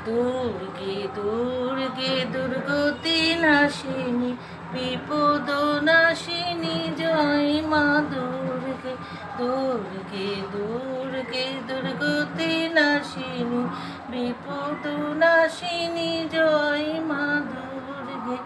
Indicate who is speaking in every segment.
Speaker 1: দুর্গে দুর্গে দুর্গতি নাশিনী বিপদ নাশিনী জয় মা দুর্গে দুর্গে দুর্গে দুর্গতি নাশিনী বিপদ নাশিনী জয় মা দুর্গে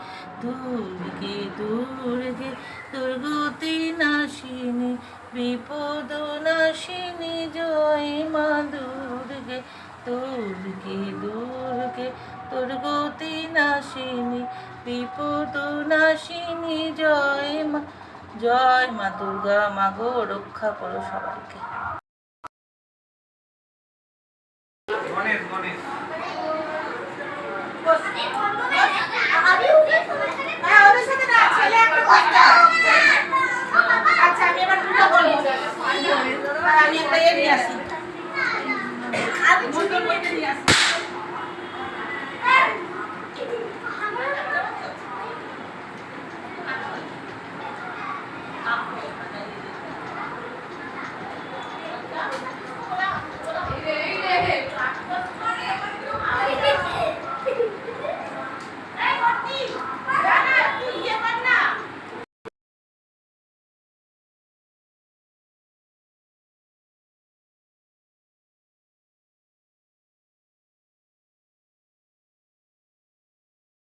Speaker 1: দুর্গে দুর্গে দুর্গতি নাশিনী বিপদ নাশিনী জয় মা দুর্গে দুর্গে দুর্গে দুর্গতি নাশিনী বিপদ নাশিনী জয় মা দুর্গা। মা গো রক্ষা করো সবাইকে।
Speaker 2: আচ্ছা আমি এবার দুটো বলবো, আমি একটা নিয়ে আসি।